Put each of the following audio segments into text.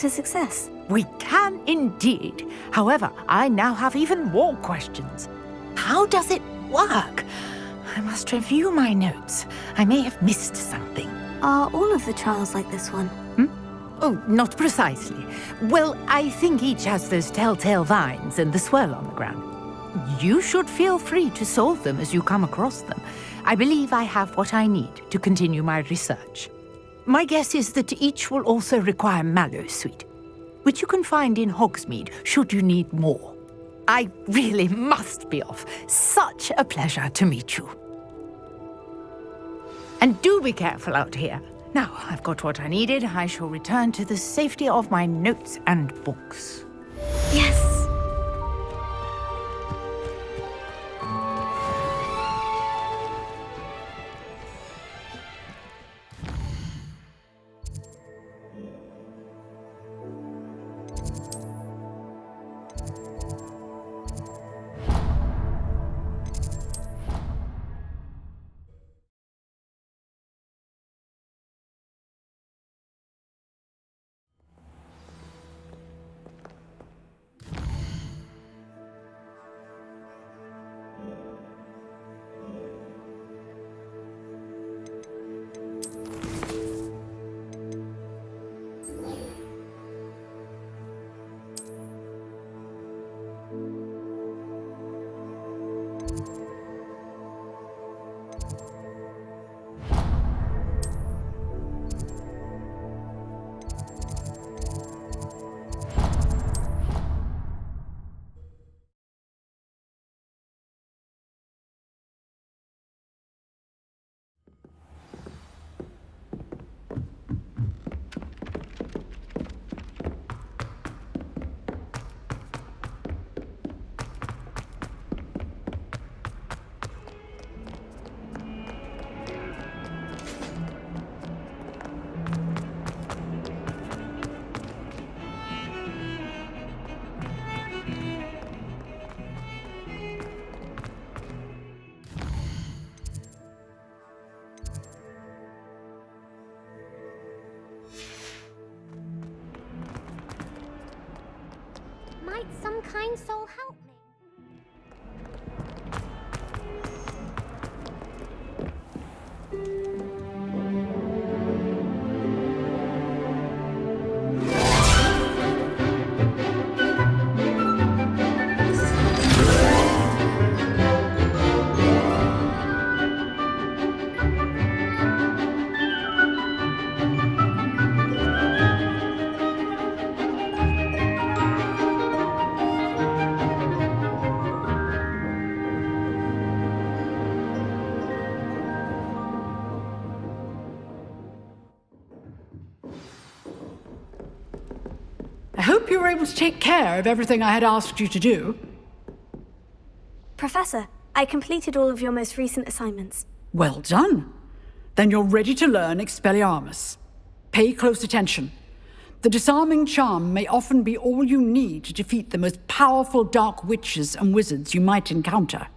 that a success? We can indeed. However, I now have even more questions. How does it work? I must review my notes. I may have missed something. Are all of the trials like this one? Oh, not precisely. Well, I think each has those telltale vines and the swirl on the ground. You should feel free to solve them as you come across them. I believe I have what I need to continue my research. My guess is that each will also require Mallowsweet, which you can find in Hogsmeade should you need more. I really must be off. Such a pleasure to meet you. And do be careful out here. Now, I've got what I needed. I shall return to the safety of my notes and books. Yes. Might some kind soul help me? I hope you were able to take care of everything I had asked you to do. Professor, I completed all of your most recent assignments. Well done. Then you're ready to learn Expelliarmus. Pay close attention. The disarming charm may often be all you need to defeat the most powerful dark witches and wizards you might encounter.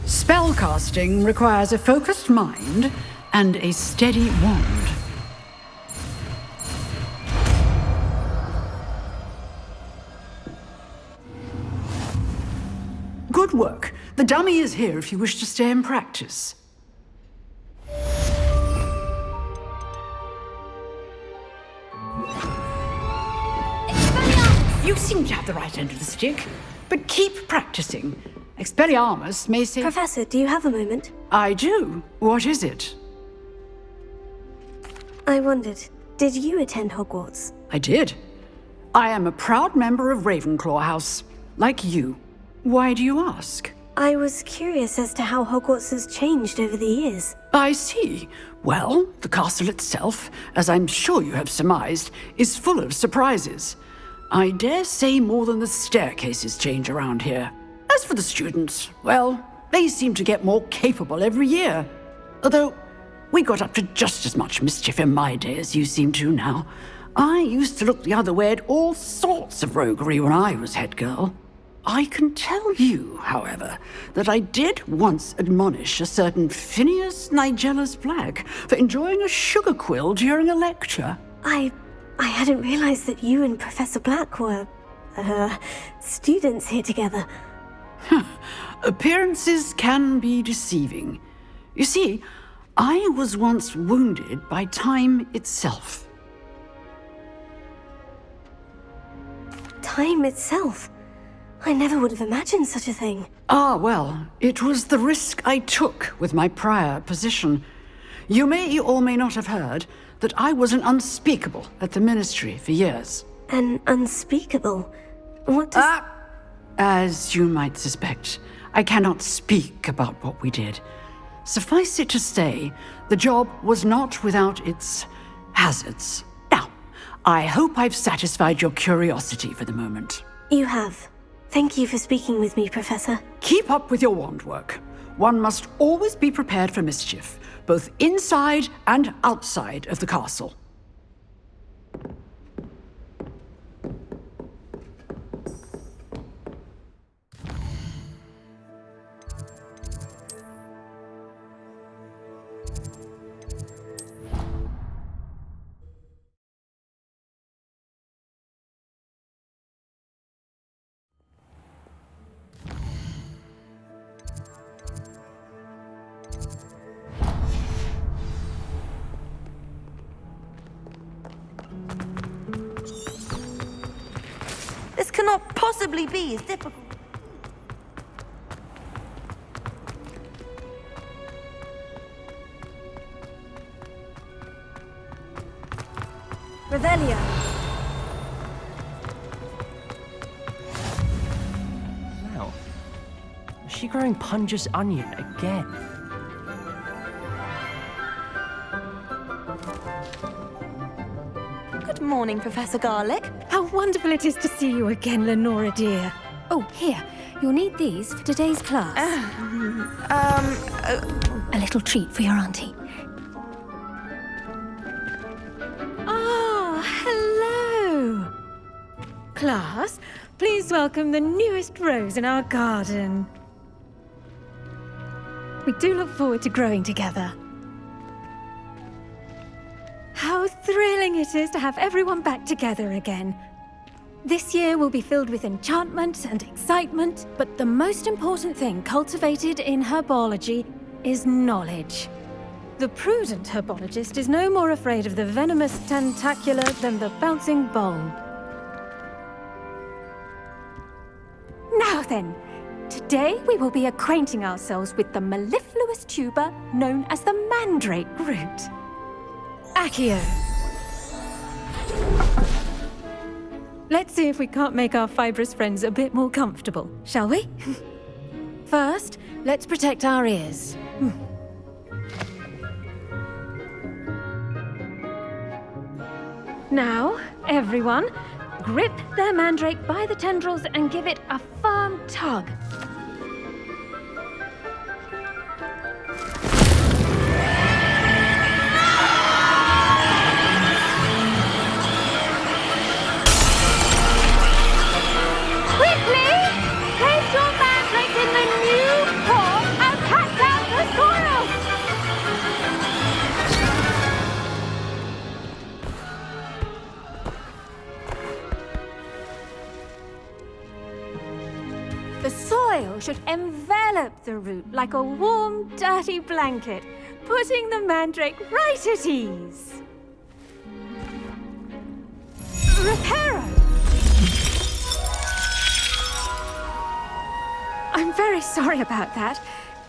Spellcasting requires a focused mind and a steady wand. Good work. The dummy is here if you wish to stay and practice. You seem to have the right end of the stick, but keep practicing. Expelliarmus may say... Professor, do you have a moment? I do. What is it? I wondered, did you attend Hogwarts? I did. I am a proud member of Ravenclaw House, like you. Why do you ask? I was curious as to how Hogwarts has changed over the years. I see. Well, the castle itself, as I'm sure you have surmised, is full of surprises. I dare say more than the staircases change around here. As for the students, well, they seem to get more capable every year. Although, we got up to just as much mischief in my day as you seem to now. I used to look the other way at all sorts of roguery when I was head girl. I can tell you, however, that I did once admonish a certain Phineas Nigellus Black for enjoying a sugar quill during a lecture. I I hadn't realized that you and Professor Black were, students here together. Appearances can be deceiving. You see, I was once wounded by time itself. Time itself? I never would have imagined such a thing. Ah, well, it was the risk I took with my prior position. You may or may not have heard that I was an unspeakable at the Ministry for years. An unspeakable? What does... As you might suspect, I cannot speak about what we did. Suffice it to say, the job was not without its hazards. Now, I hope I've satisfied your curiosity for the moment. You have. Thank you for speaking with me, Professor. Keep up with your wand work. One must always be prepared for mischief, both inside and outside of the castle. This cannot possibly be as difficult. Revelio. Wow. Is she growing Punja's onion again? Good morning, Professor Garlic. How wonderful it is to see you again, Lenora dear. Oh, here. You'll need these for today's class. A little treat for your auntie. Ah, hello. Class, please welcome the newest rose in our garden. We do look forward to growing together. How thrilling it is to have everyone back together again. This year will be filled with enchantment and excitement, but the most important thing cultivated in herbology is knowledge. The prudent herbologist is no more afraid of the venomous tentacula than the bouncing bulb. Now then, today we will be acquainting ourselves with the mellifluous tuber known as the mandrake root. Accio. Let's see if we can't make our fibrous friends a bit more comfortable, shall we? First, let's protect our ears. Now, everyone, grip their mandrake by the tendrils and give it a firm tug. The soil should envelop the root like a warm, dirty blanket, putting the mandrake right at ease. Reparo! I'm very sorry about that.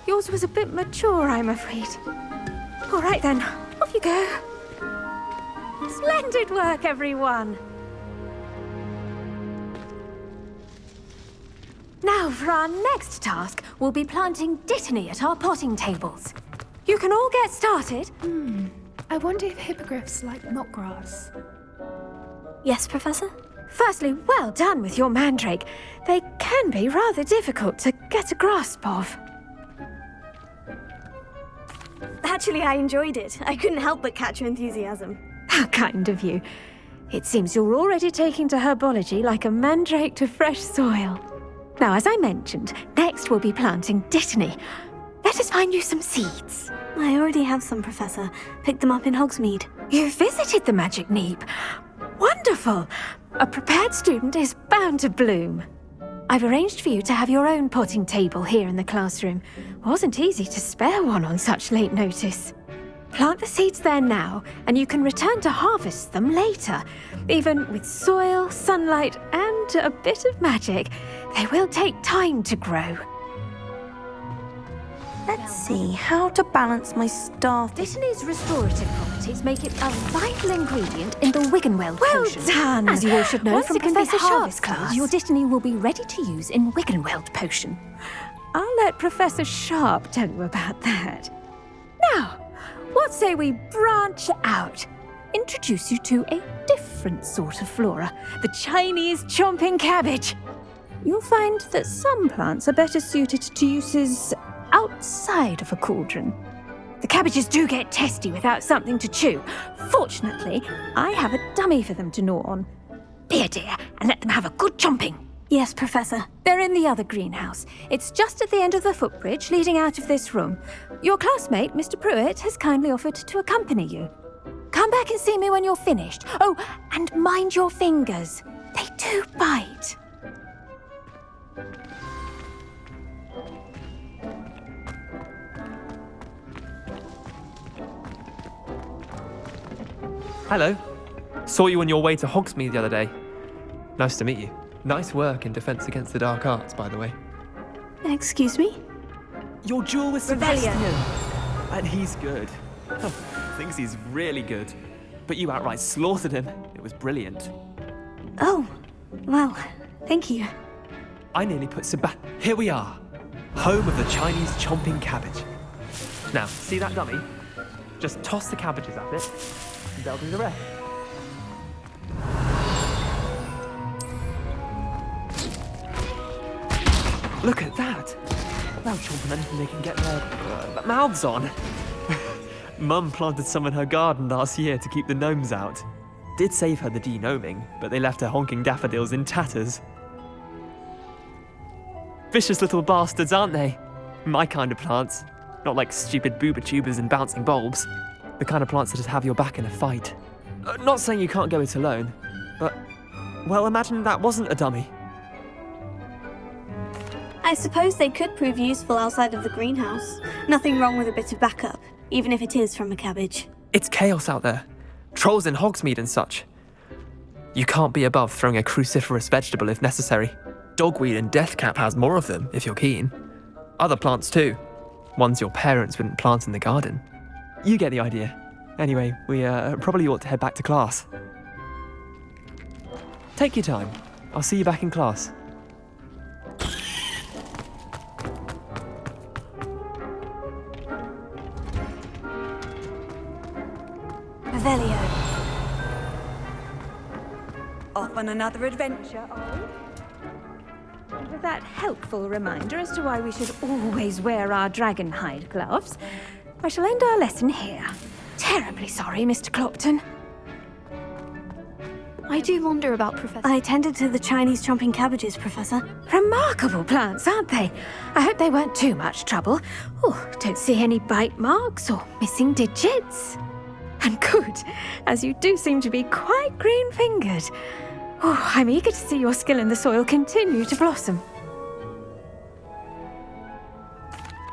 Yours was a bit mature, I'm afraid. All right then, off you go. Splendid work, everyone. Now, for our next task, we'll be planting dittany at our potting tables. You can all get started. I wonder if hippogriffs like knotgrass. Yes, Professor? Firstly, well done with your mandrake. They can be rather difficult to get a grasp of. Actually, I enjoyed it. I couldn't help but catch your enthusiasm. How kind of you. It seems you're already taking to herbology like a mandrake to fresh soil. Now, as I mentioned, next we'll be planting dittany. Let us find you some seeds. I already have some, Professor. Picked them up in Hogsmeade. You visited the Magic Neep. Wonderful. A prepared student is bound to bloom. I've arranged for you to have your own potting table here in the classroom. Wasn't easy to spare one on such late notice. Plant the seeds there now, and you can return to harvest them later. Even with soil, sunlight, and a bit of magic, they will take time to grow. Let's see how to balance my staff. Dittany's restorative properties make it a vital ingredient in the Wiggenweld Well potion. done! As you all should know Once from it can be Professor Sharp's harvested, class, your Dittany will be ready to use in Wiggenweld potion. I'll let Professor Sharp tell you about that. Now, what say we branch out? Introduce you to a different sort of flora, the Chinese chomping cabbage. You'll find that some plants are better suited to uses outside of a cauldron. The cabbages do get testy without something to chew. Fortunately, I have a dummy for them to gnaw on. Be a dear and let them have a good chomping. Yes, Professor. They're in the other greenhouse. It's just at the end of the footbridge leading out of this room. Your classmate, Mr. Pruitt, has kindly offered to accompany you. Come back and see me when you're finished. Oh, and mind your fingers. They do bite. Hello. Saw you on your way to Hogsmeade the other day. Nice to meet you. Nice work in Defense Against the Dark Arts, by the way. Excuse me? Your duel with Sebastian! And he's good. Thinks he's really good. But you outright slaughtered him. It was brilliant. Oh, well, thank you. I nearly put Here we are. Home of the Chinese chomping cabbage. Now, see that dummy? Just toss the cabbages at it, and they'll do the rest. Look at that! They'll chomp on anything they can get their mouths on. Mum planted some in her garden last year to keep the gnomes out. Did save her the de-gnoming, but they left her honking daffodils in tatters. Vicious little bastards, aren't they? My kind of plants. Not like stupid booba tubers and bouncing bulbs. The kind of plants that just have your back in a fight. Not saying you can't go it alone, but, well, imagine that wasn't a dummy. I suppose they could prove useful outside of the greenhouse. Nothing wrong with a bit of backup, even if it is from a cabbage. It's chaos out there. Trolls in Hogsmeade and such. You can't be above throwing a cruciferous vegetable if necessary. Dogweed and deathcap has more of them, if you're keen. Other plants too. Ones your parents wouldn't plant in the garden. You get the idea. Anyway, we probably ought to head back to class. Take your time. I'll see you back in class. Revelio. Off on another adventure, are we? And with that helpful reminder as to why we should always wear our dragonhide gloves, I shall end our lesson here. Terribly sorry, Mr. Clopton. I do wonder about Professor. I tended to the Chinese chomping cabbages, Professor. Remarkable plants, aren't they? I hope they weren't too much trouble. Oh, don't see any bite marks or missing digits. And good, as you do seem to be quite green-fingered. Oh, I'm eager to see your skill in the soil continue to blossom.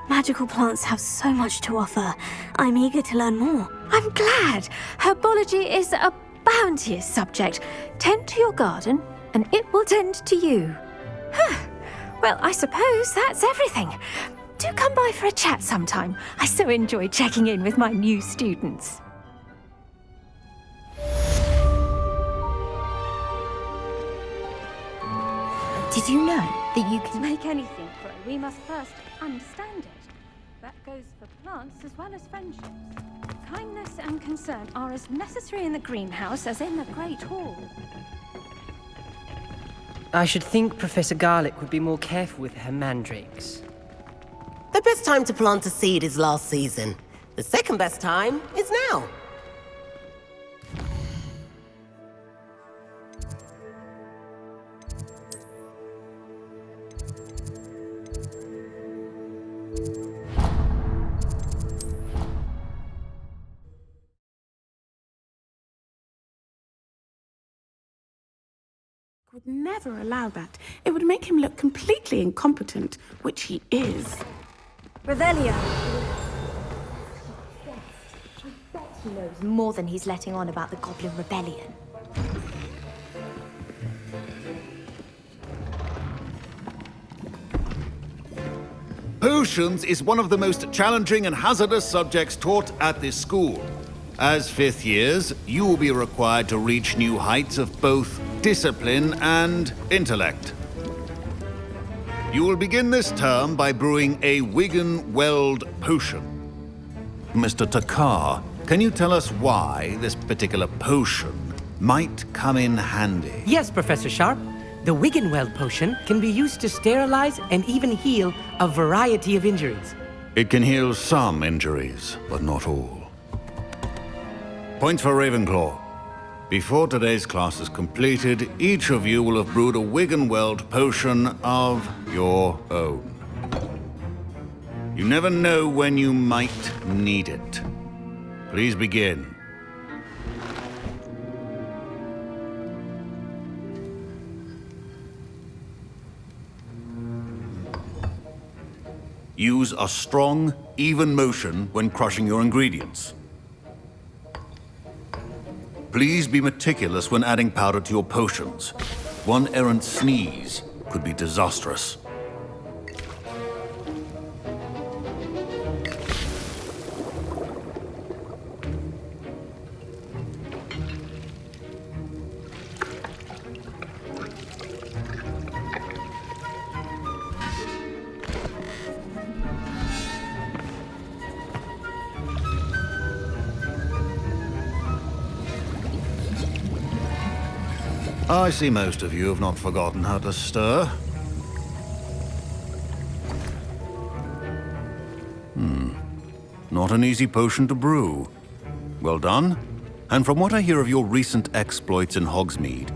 Magical plants have so much to offer. I'm eager to learn more. I'm glad. Herbology is a bounteous subject. Tend to your garden, and it will tend to you. Well, I suppose that's everything. Do come by for a chat sometime. I so enjoy checking in with my new students. Did you know that you To can... make anything grow, we must first understand it. That goes for plants as well as friendships. Kindness and concern are as necessary in the greenhouse as in the Great Hall. I should think Professor Garlick would be more careful with her mandrakes. The best time to plant a seed is last season. The second best time is now. Would never allow that. It would make him look completely incompetent, which he is. Revelio. He knows more than he's letting on about the Goblin Rebellion. Potions is one of the most challenging and hazardous subjects taught at this school. As fifth years, you will be required to reach new heights of both discipline and intellect. You will begin this term by brewing a Wiggenweld potion. Mr. Takar, can you tell us why this particular potion might come in handy? Yes, Professor Sharp. The Wiggenweld potion can be used to sterilize and even heal a variety of injuries. It can heal some injuries, but not all. Points for Ravenclaw. Before today's class is completed, each of you will have brewed a Wiggenweld potion of your own. You never know when you might need it. Please begin. Use a strong, even motion when crushing your ingredients. Please be meticulous when adding powder to your potions. One errant sneeze could be disastrous. I see most of you have not forgotten how to stir. Not an easy potion to brew. Well done. And from what I hear of your recent exploits in Hogsmeade,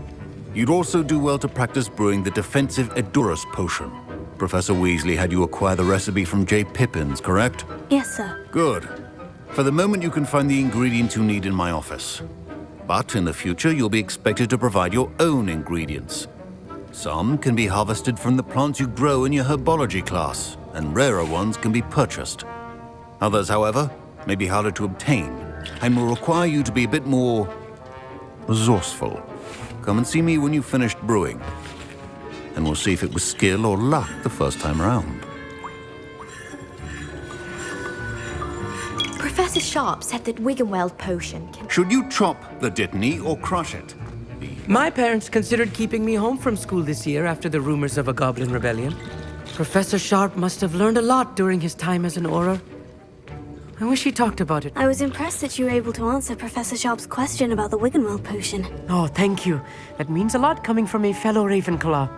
you'd also do well to practice brewing the defensive Edurus potion. Professor Weasley had you acquire the recipe from J. Pippins, correct? Yes, sir. Good. For the moment, you can find the ingredients you need in my office. But in the future, you'll be expected to provide your own ingredients. Some can be harvested from the plants you grow in your herbology class, and rarer ones can be purchased. Others, however, may be harder to obtain, and will require you to be a bit more resourceful. Come and see me when you've finished brewing, and we'll see if it was skill or luck the first time around. Professor Sharp said that Wiggenweld potion can... Should you chop the Dittany or crush it? My parents considered keeping me home from school this year after the rumors of a Goblin Rebellion. Professor Sharp must have learned a lot during his time as an Auror. I wish he talked about it. I was impressed that you were able to answer Professor Sharp's question about the Wiggenweld potion. Oh, thank you. That means a lot coming from a fellow Ravenclaw.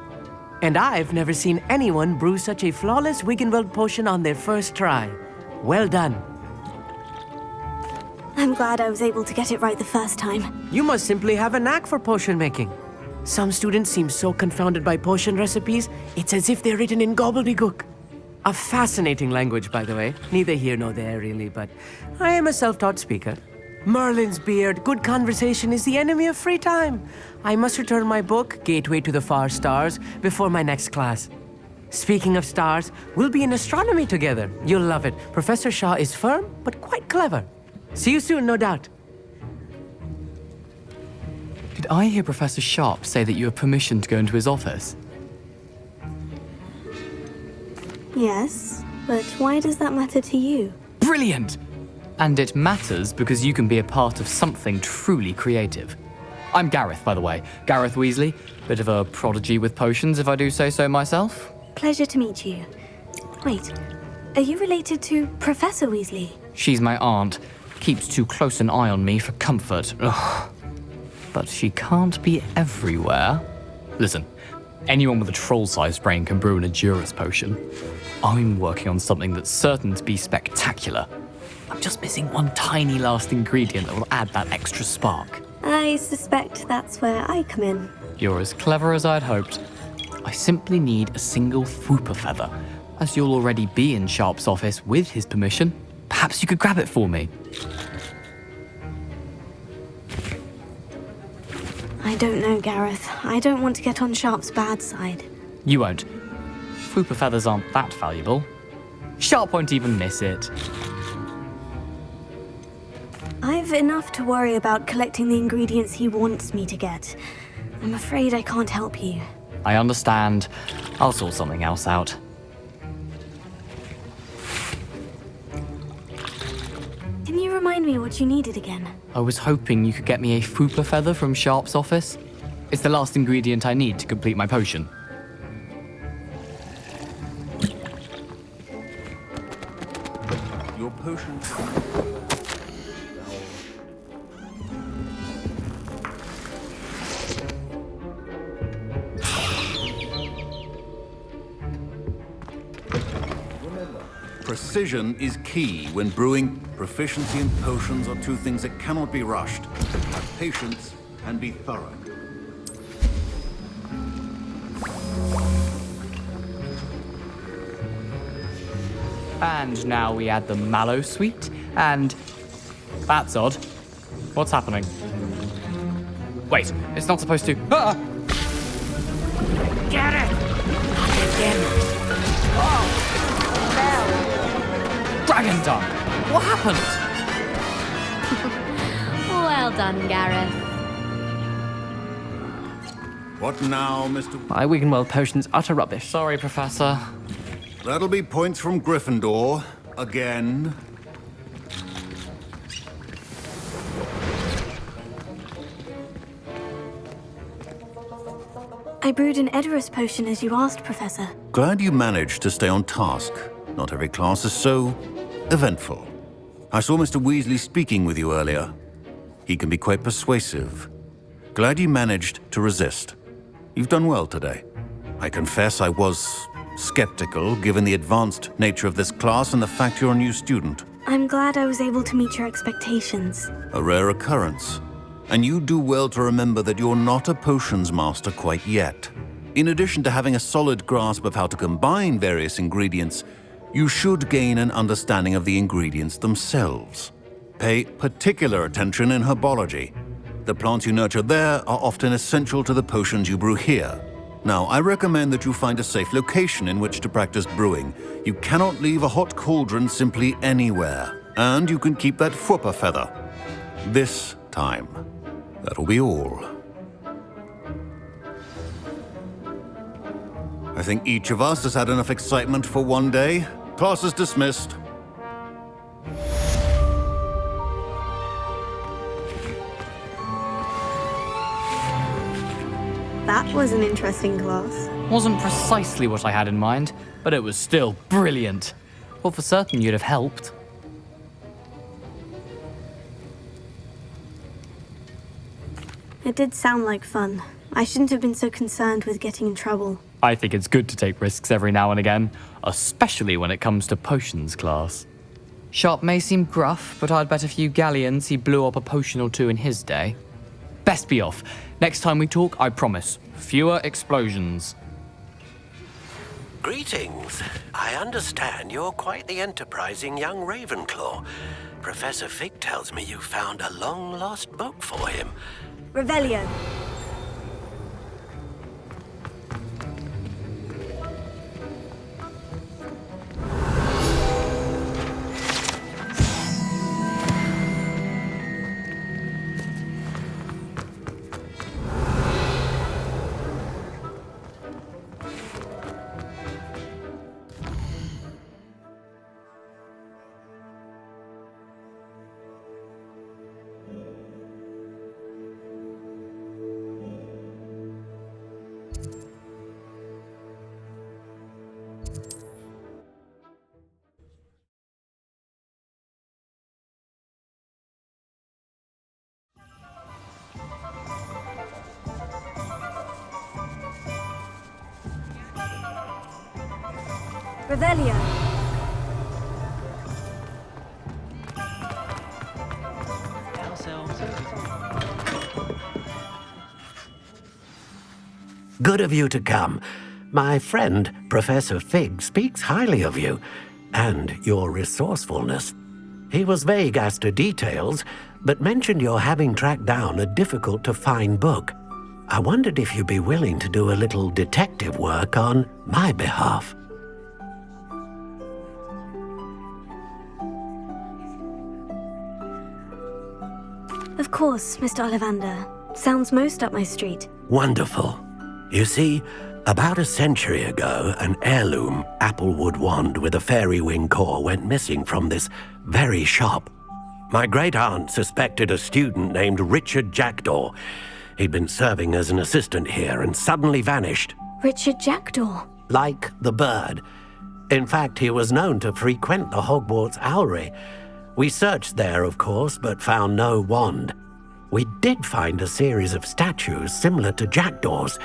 And I've never seen anyone brew such a flawless Wiggenweld potion on their first try. Well done. I'm glad I was able to get it right the first time. You must simply have a knack for potion making. Some students seem so confounded by potion recipes, it's as if they're written in gobbledygook. A fascinating language, by the way. Neither here nor there, really, but I am a self-taught speaker. Merlin's beard, good conversation is the enemy of free time. I must return my book, Gateway to the Far Stars, before my next class. Speaking of stars, we'll be in astronomy together. You'll love it. Professor Shaw is firm, but quite clever. See you soon, no doubt. Did I hear Professor Sharp say that you have permission to go into his office? Yes, but why does that matter to you? Brilliant! And it matters because you can be a part of something truly creative. I'm Gareth, by the way. Gareth Weasley. Bit of a prodigy with potions, if I do say so myself. Pleasure to meet you. Wait, are you related to Professor Weasley? She's my aunt. Keeps too close an eye on me for comfort. Ugh. But she can't be everywhere. Listen, anyone with a troll-sized brain can brew an Edurus potion. I'm working on something that's certain to be spectacular. I'm just missing one tiny last ingredient that will add that extra spark. I suspect that's where I come in. You're as clever as I'd hoped. I simply need a single Fwooper feather. As you'll already be in Sharp's office with his permission, perhaps you could grab it for me. I don't know, Gareth. I don't want to get on Sharp's bad side. You won't. Fooper feathers aren't that valuable. Sharp won't even miss it. I've enough to worry about collecting the ingredients he wants me to get. I'm afraid I can't help you. I understand. I'll sort something else out. Can you remind me what you needed again? I was hoping you could get me a Fooper feather from Sharp's office. It's the last ingredient I need to complete my potion. Your potion. Precision is key when brewing. Proficiency and potions are two things that cannot be rushed. Have patience and be thorough. And now we add the mallow sweet, and... That's odd. What's happening? Wait, it's not supposed to... Ah! Get it! Dragon Dung! What happened? Well done, Gareth. What now, Mr. My Wiggenweld potion's utter rubbish. Sorry, Professor. That'll be points from Gryffindor. Again. I brewed an Edorus potion as you asked, Professor. Glad you managed to stay on task. Not every class is so eventful. I saw Mr. Weasley speaking with you earlier. He can be quite persuasive. Glad you managed to resist. You've done well today. I confess I was skeptical, given the advanced nature of this class and the fact you're a new student. I'm glad I was able to meet your expectations. A rare occurrence. And you do well to remember that you're not a potions master quite yet. In addition to having a solid grasp of how to combine various ingredients, you should gain an understanding of the ingredients themselves. Pay particular attention in herbology. The plants you nurture there are often essential to the potions you brew here. Now, I recommend that you find a safe location in which to practice brewing. You cannot leave a hot cauldron simply anywhere. And you can keep that Fooper feather. This time. That'll be all. I think each of us has had enough excitement for one day. Class is dismissed. That was an interesting class. Wasn't precisely what I had in mind, but it was still brilliant. Well, for certain you'd have helped. It did sound like fun. I shouldn't have been so concerned with getting in trouble. I think it's good to take risks every now and again, especially when it comes to potions class. Sharp may seem gruff, but I'd bet a few galleons he blew up a potion or two in his day. Best be off. Next time we talk, I promise, fewer explosions. Greetings. I understand you're quite the enterprising young Ravenclaw. Professor Fig tells me you found a long-lost book for him. Revelio. Revelio. Good of you to come. My friend, Professor Fig, speaks highly of you and your resourcefulness. He was vague as to details, but mentioned your having tracked down a difficult-to-find book. I wondered if you'd be willing to do a little detective work on my behalf. Of course, Mr. Ollivander. Sounds most up my street. Wonderful. You see, about a century ago, an heirloom applewood wand with a fairy wing core went missing from this very shop. My great-aunt suspected a student named Richard Jackdaw. He'd been serving as an assistant here and suddenly vanished. Richard Jackdaw? Like the bird. In fact, he was known to frequent the Hogwarts Owlery. We searched there, of course, but found no wand. We did find a series of statues similar to Jackdaw's.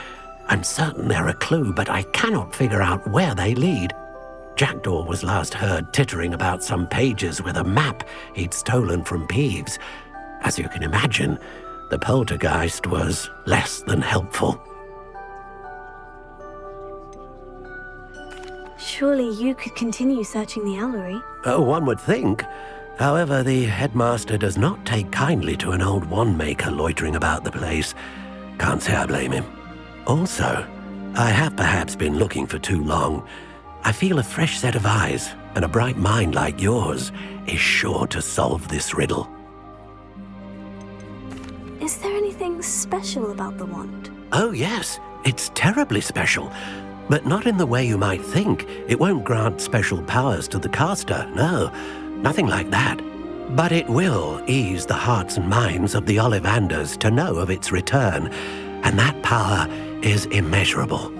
I'm certain they're a clue, but I cannot figure out where they lead. Jackdaw was last heard tittering about some pages with a map he'd stolen from Peeves. As you can imagine, the poltergeist was less than helpful. Surely you could continue searching the Owlery. One would think. However, the headmaster does not take kindly to an old wand-maker loitering about the place. Can't say I blame him. Also, I have perhaps been looking for too long. I feel a fresh set of eyes and a bright mind like yours is sure to solve this riddle. Is there anything special about the wand? Oh yes, it's terribly special. But not in the way you might think. It won't grant special powers to the caster, no. Nothing like that. But it will ease the hearts and minds of the Ollivanders to know of its return, and that power is immeasurable.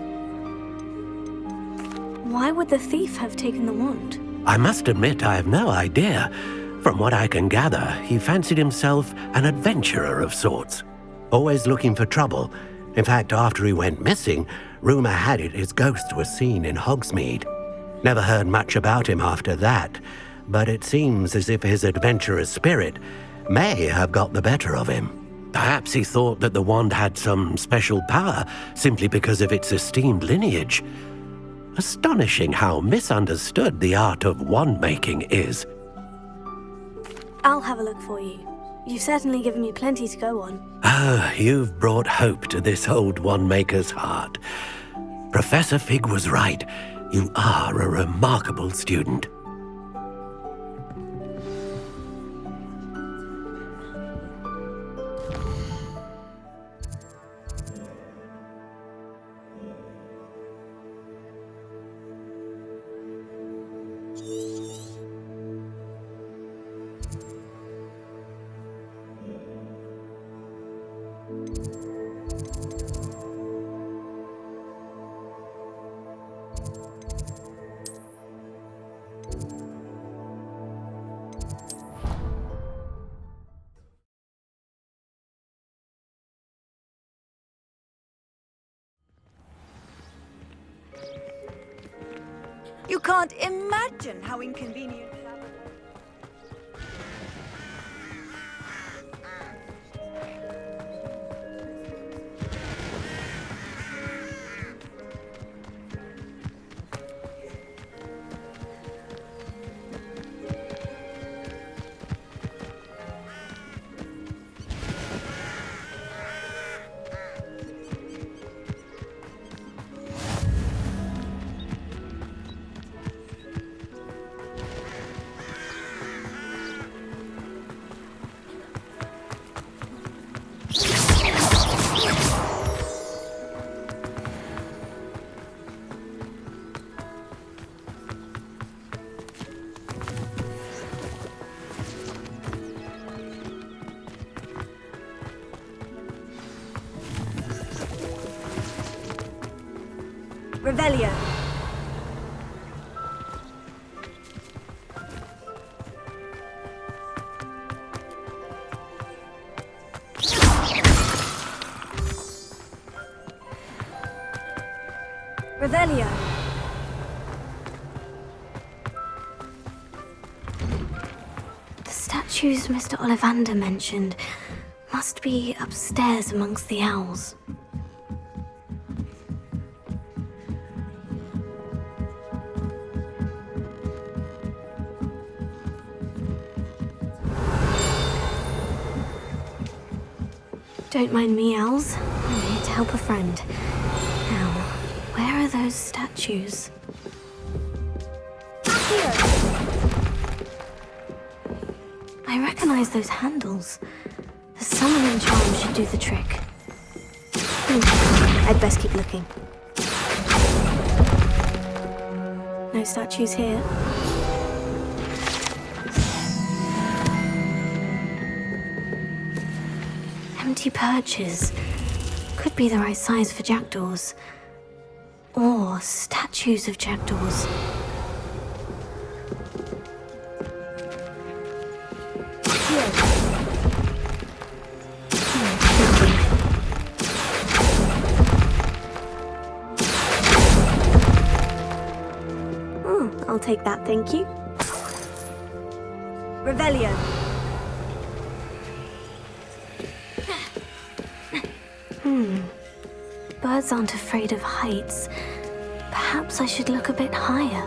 Why would the thief have taken the wand? I must admit I have no idea. From what I can gather, he fancied himself an adventurer of sorts, always looking for trouble. In fact, after he went missing, rumor had it his ghost was seen in Hogsmeade. Never heard much about him after that, but it seems as if his adventurous spirit may have got the better of him. Perhaps he thought that the wand had some special power simply because of its esteemed lineage. Astonishing how misunderstood the art of wand-making is. I'll have a look for you. You've certainly given me plenty to go on. Ah, you've brought hope to this old wand-maker's heart. Professor Fig was right. You are a remarkable student. You can't imagine how inconvenient. Revelio. Revelio. The statues Mr. Ollivander mentioned must be upstairs amongst the owls. Don't mind me, owls. I'm here to help a friend. Now, where are those statues? Here. I recognize those handles. The summoning charm should do the trick. I'd best keep looking. No statues here. Empty perches. Could be the right size for jackdaws. Or statues of jackdaws. I'll take that, thank you. Revelio. Birds aren't afraid of heights. Perhaps I should look a bit higher.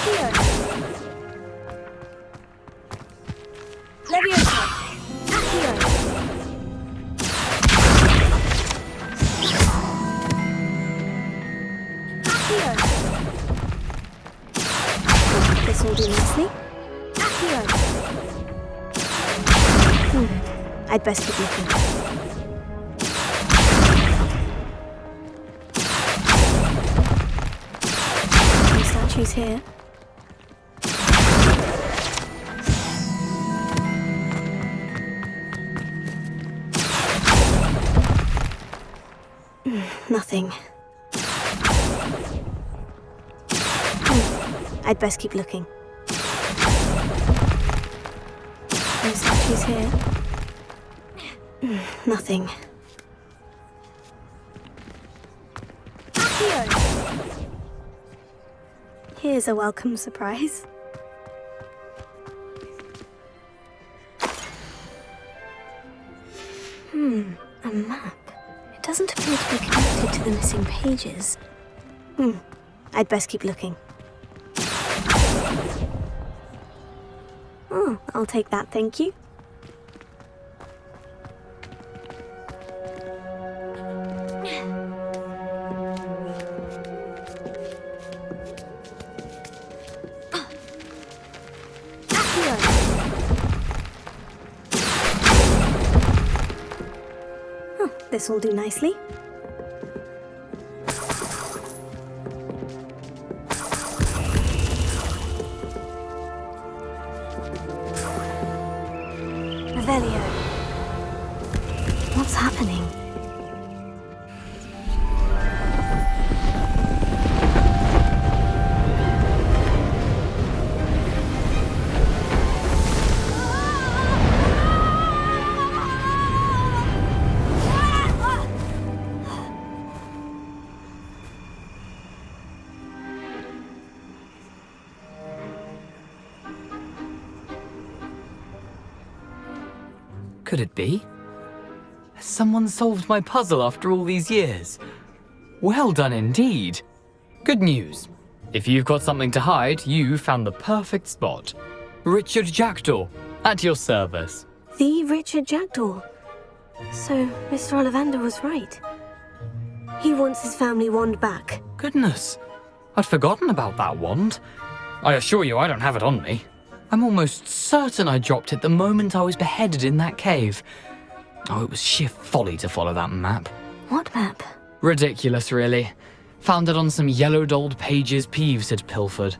Here. Leviosa. Here. Here. This will do nicely. Here. I'd best keep looking. No statues here. Nothing. I'd best keep looking. No statues here. Nothing. Here. Here's a welcome surprise. A map. It doesn't appear to be connected to the missing pages. I'd best keep looking. Oh, I'll take that, thank you. This will do nicely. Revelio. What's happening? Could it be? Has someone solved my puzzle after all these years? Well done indeed. Good news. If you've got something to hide, you found the perfect spot. Richard Jackdaw, at your service. The Richard Jackdaw. So, Mr. Ollivander was right. He wants his family wand back. Goodness, I'd forgotten about that wand. I assure you I don't have it on me. I'm almost certain I dropped it the moment I was beheaded in that cave. Oh, it was sheer folly to follow that map. What map? Ridiculous, really. Found it on some yellowed old pages Peeves had pilfered.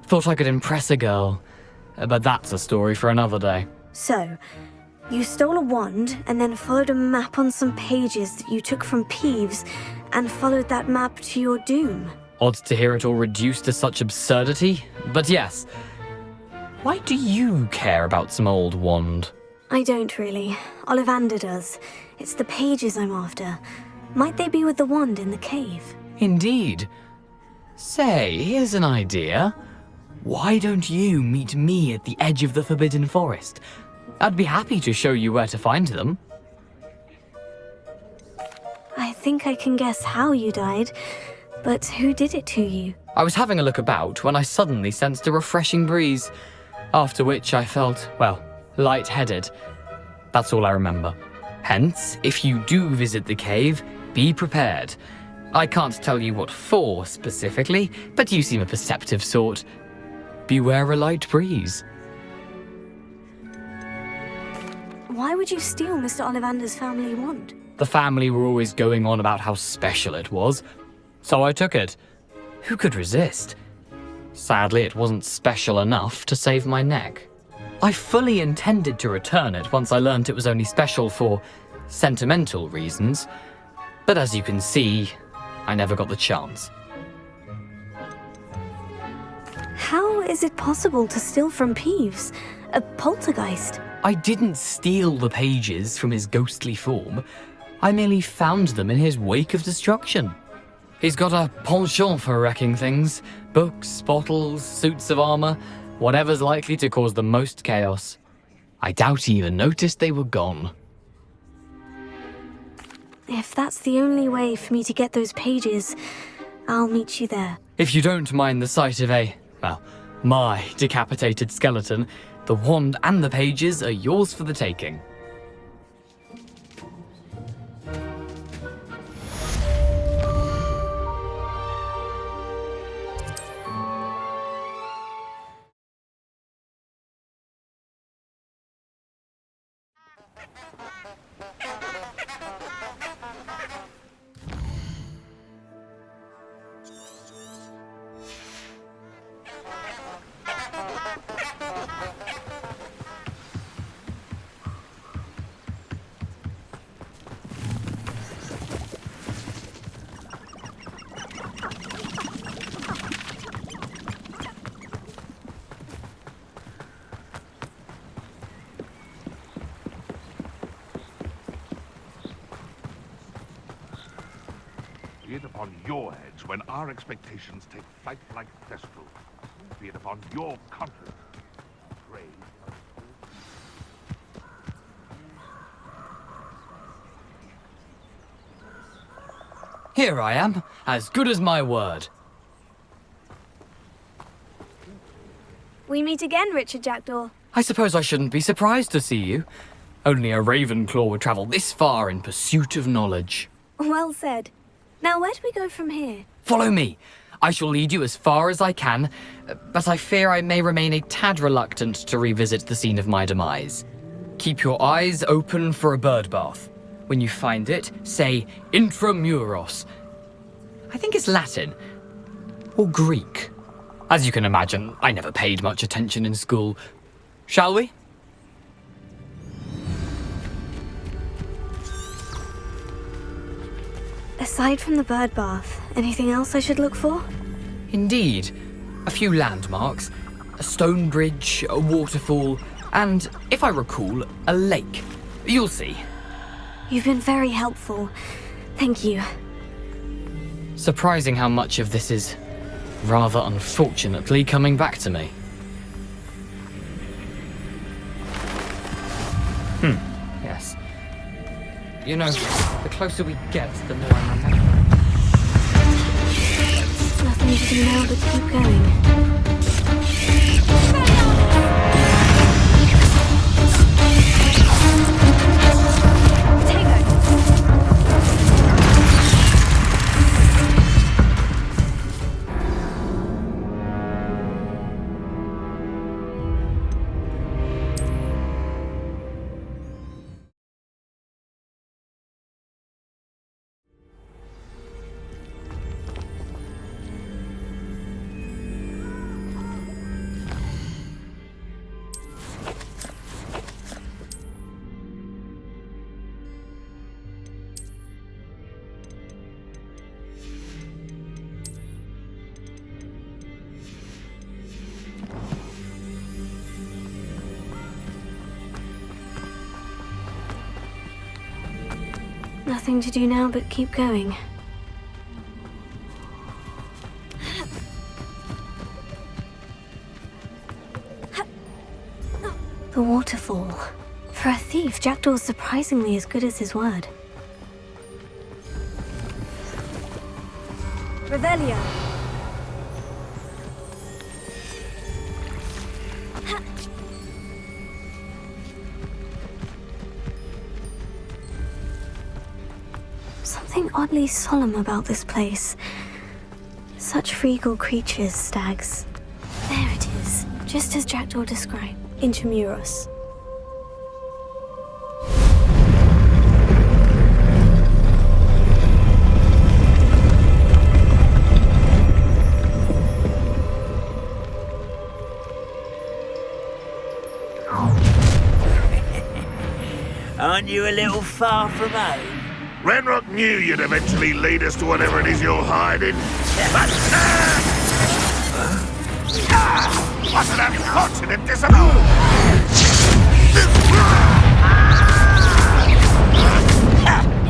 Thought I could impress a girl. But that's a story for another day. So, you stole a wand and then followed a map on some pages that you took from Peeves and followed that map to your doom. Odd to hear it all reduced to such absurdity, but yes. Why do you care about some old wand? I don't really. Ollivander does. It's the pages I'm after. Might they be with the wand in the cave? Indeed. Say, here's an idea. Why don't you meet me at the edge of the Forbidden Forest? I'd be happy to show you where to find them. I think I can guess how you died, but who did it to you? I was having a look about when I suddenly sensed a refreshing breeze. After which I felt, well, lightheaded. That's all I remember. Hence, if you do visit the cave, be prepared. I can't tell you what for specifically, but you seem a perceptive sort. Beware a light breeze. Why would you steal Mr. Ollivander's family wand? The family were always going on about how special it was, so I took it. Who could resist? Sadly, it wasn't special enough to save my neck. I fully intended to return it once I learned it was only special for sentimental reasons, but as you can see, I never got the chance. How is it possible to steal from Peeves? A poltergeist? I didn't steal the pages from his ghostly form. I merely found them in his wake of destruction. He's got a penchant for wrecking things. Books, bottles, suits of armor, whatever's likely to cause the most chaos. I doubt he even noticed they were gone. If that's the only way for me to get those pages, I'll meet you there. If you don't mind the sight of my decapitated skeleton, the wand and the pages are yours for the taking. Be it upon your heads when our expectations take flight like thistles. Be it upon your conscience. Pray. Here I am, as good as my word. We meet again, Richard Jackdaw. I suppose I shouldn't be surprised to see you. Only a Ravenclaw would travel this far in pursuit of knowledge. Well said. Now, where do we go from here? Follow me. I shall lead you as far as I can, but I fear I may remain a tad reluctant to revisit the scene of my demise. Keep your eyes open for a bird bath. When you find it, say intramuros. I think it's Latin. Or Greek. As you can imagine, I never paid much attention in school. Shall we? Aside from the bird bath, anything else I should look for? Indeed. A few landmarks. A stone bridge, a waterfall, and, if I recall, a lake. You'll see. You've been very helpful. Thank you. Surprising how much of this is, rather unfortunately, coming back to me. Yes. You know, the closer we get, the more I remember. Nothing to do now but keep going. Nothing to do now but keep going. The waterfall. For a thief, Jackdaw's surprisingly as good as his word. Revelio. Something oddly solemn about this place. Such regal creatures, stags. There it is, just as Jackdaw described. Intramuros. Aren't you a little far from home? Ranrock knew you'd eventually lead us to whatever it is you're hiding. But, what an unfortunate disappointment!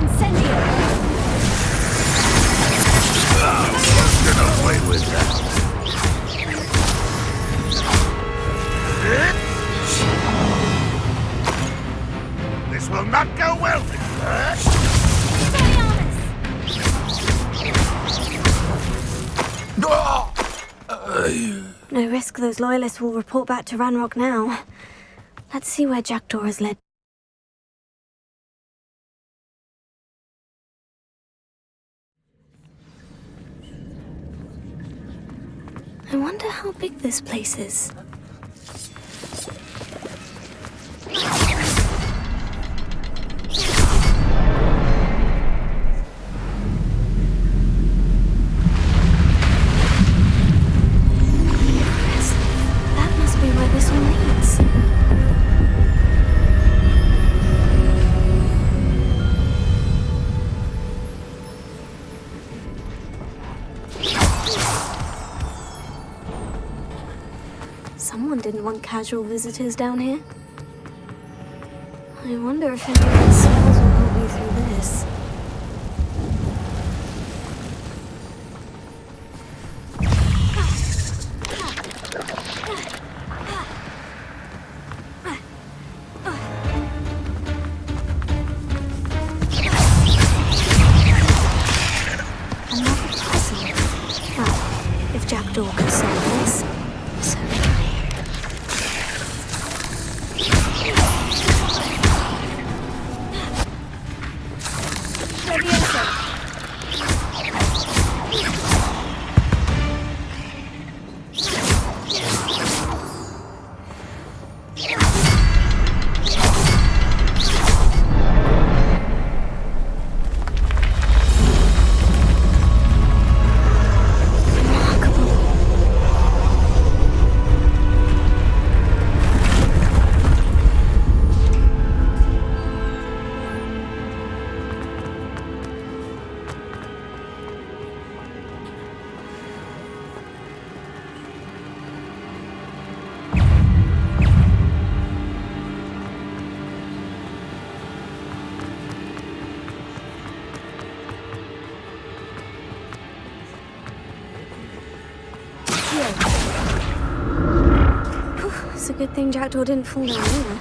Incendio! Get away with that. This will not go well. No risk those loyalists will report back to Ranrock now. Let's see where Jackdaw has led. I wonder how big this place is. That must be where this one leads. Someone didn't want casual visitors down here. I wonder if any of the spells will help me through this. Another puzzle. Well, if Jackdaw could solve this, so can I. It's a good thing Jackdaw didn't fall down either.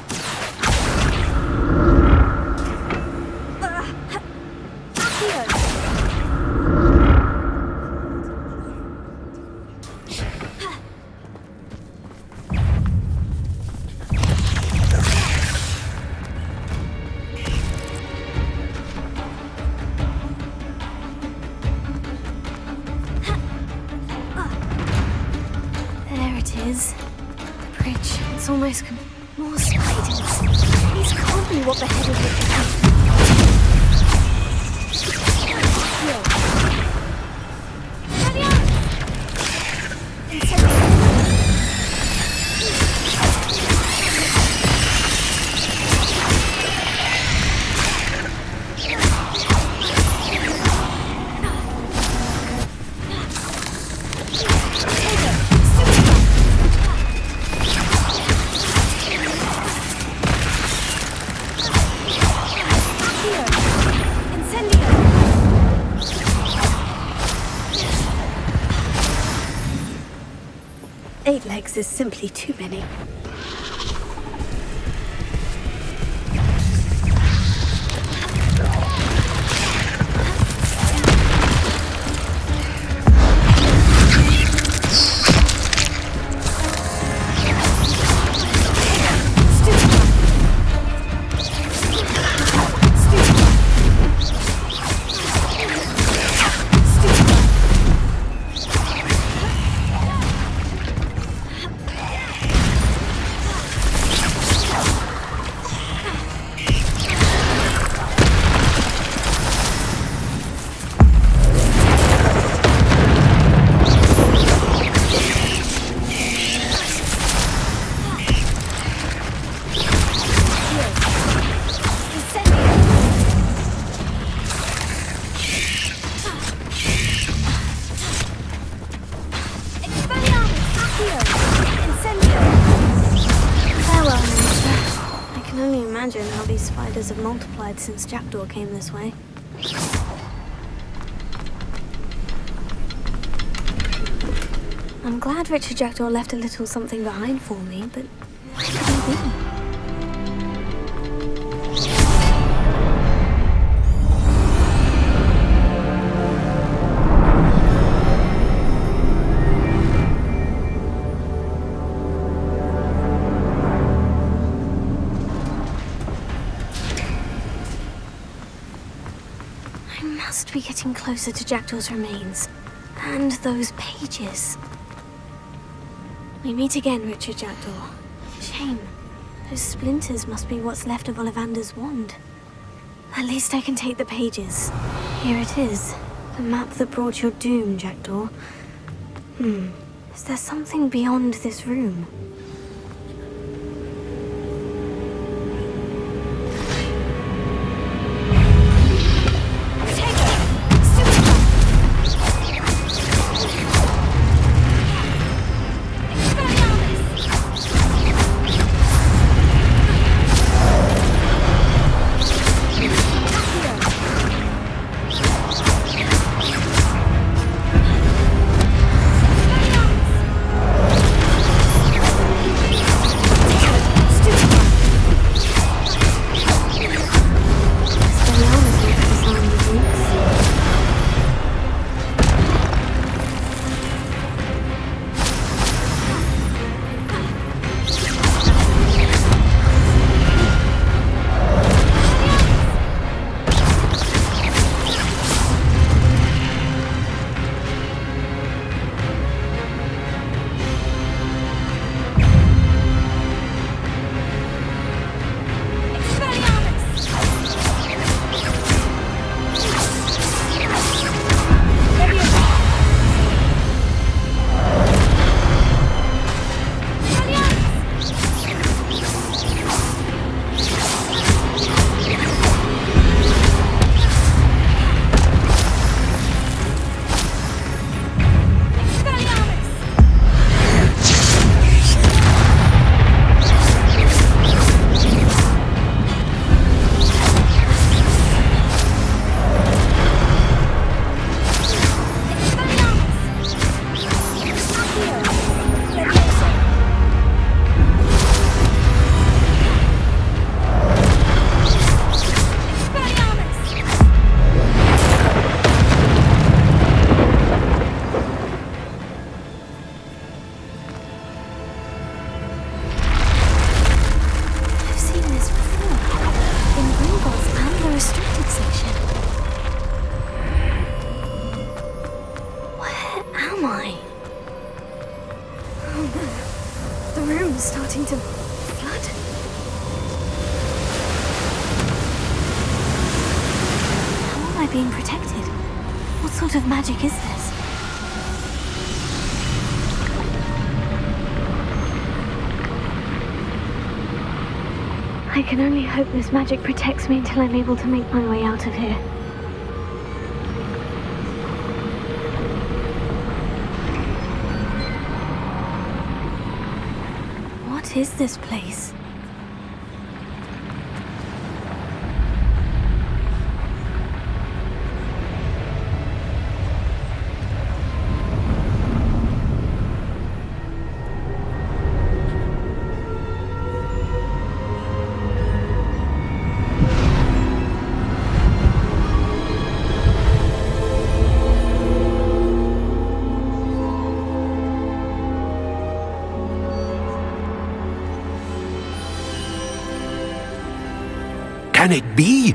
There it is. The bridge. It's almost more spiders. These can't be what the head of it Eight legs is simply too many. imagine how these spiders have multiplied since Jackdaw came this way. I'm glad Richard Jackdaw left a little something behind for me, but where could he be? I must be getting closer to Jackdaw's remains. And those pages. We meet again, Richard Jackdaw. Shame. Those splinters must be what's left of Ollivander's wand. At least I can take the pages. Here it is. The map that brought your doom, Jackdaw. Is there something beyond this room? Starting to flood. How am I being protected? What sort of magic is this? I can only hope this magic protects me until I'm able to make my way out of here. What is this place? Can it be?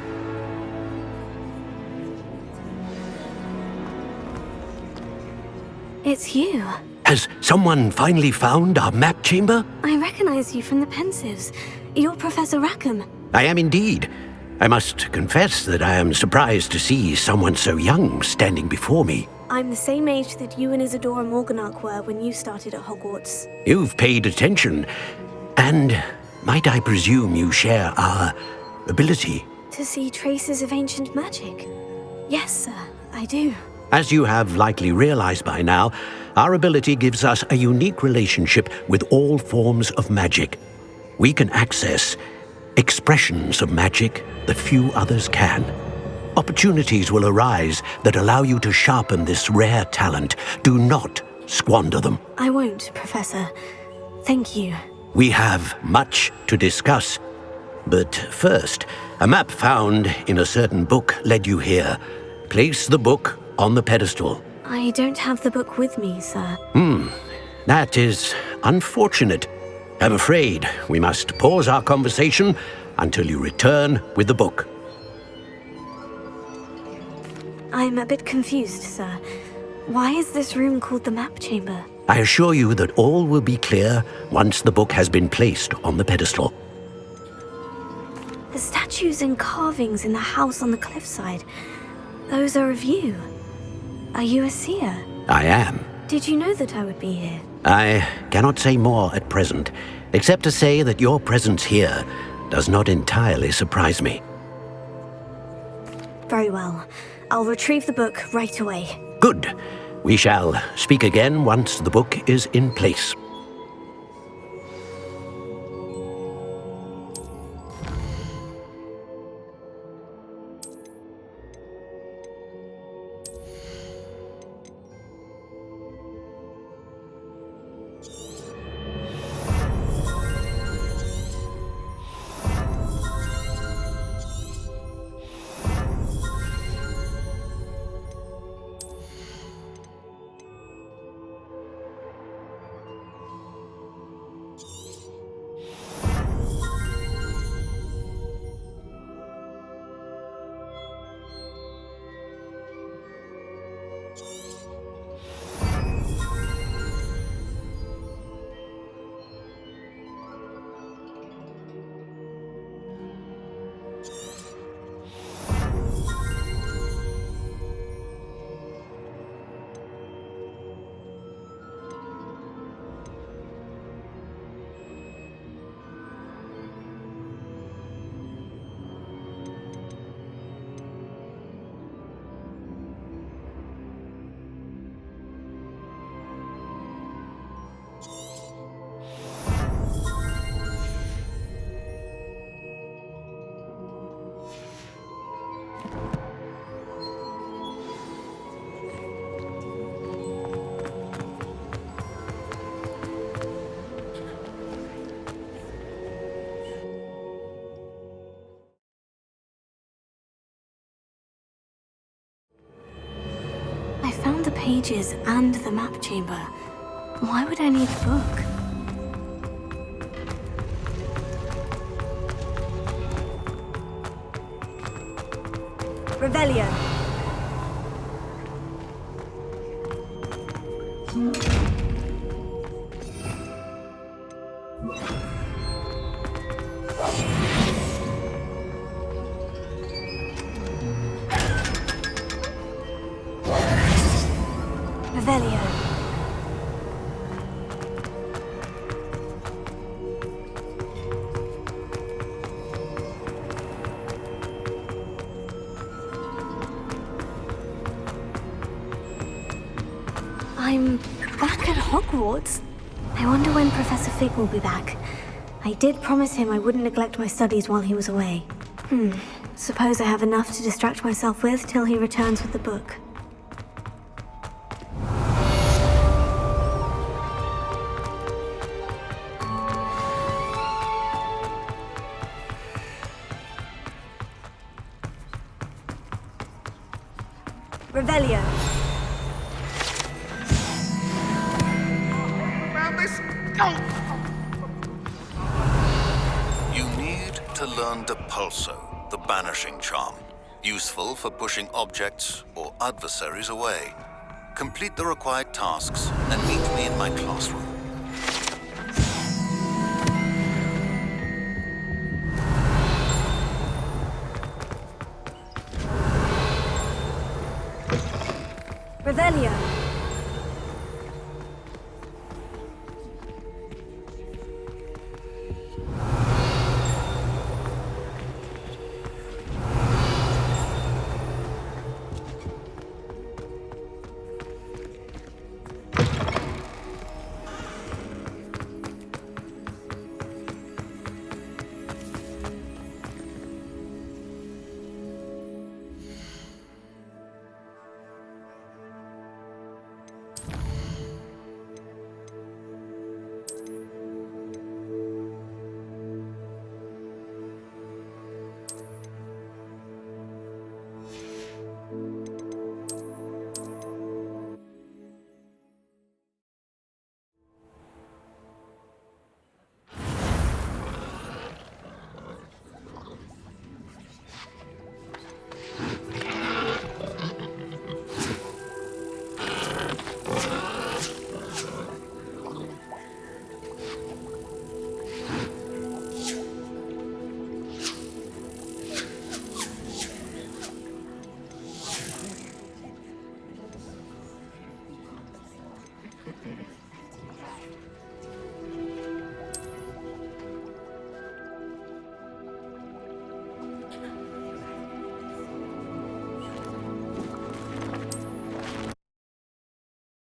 It's you. Has someone finally found our map chamber? I recognize you from the Pensives. You're Professor Rackham. I am indeed. I must confess that I am surprised to see someone so young standing before me. I'm the same age that you and Isadora Morganach were when you started at Hogwarts. You've paid attention. And might I presume you share our ability? To see traces of ancient magic? Yes, sir, I do. As you have likely realized by now, our ability gives us a unique relationship with all forms of magic. We can access expressions of magic that few others can. Opportunities will arise that allow you to sharpen this rare talent. Do not squander them. I won't, Professor. Thank you. We have much to discuss. But first, a map found in a certain book led you here. Place the book on the pedestal. I don't have the book with me, sir. That is unfortunate. I'm afraid we must pause our conversation until you return with the book. I'm a bit confused, sir. Why is this room called the map chamber? I assure you that all will be clear once the book has been placed on the pedestal. The statues and carvings in the house on the cliffside, those are of you. Are you a seer? I am. Did you know that I would be here? I cannot say more at present, except to say that your presence here does not entirely surprise me. Very well. I'll retrieve the book right away. Good. We shall speak again once the book is in place. Found the pages and the map chamber. Why would I need the book? Revelio. Revelio. I'm back at Hogwarts. I wonder when Professor Fig will be back. I did promise him I wouldn't neglect my studies while he was away. Suppose I have enough to distract myself with till he returns with the book. Revelio. You need to learn Depulso, the banishing charm. Useful for pushing objects or adversaries away. Complete the required tasks and meet me in my classroom. Revelio.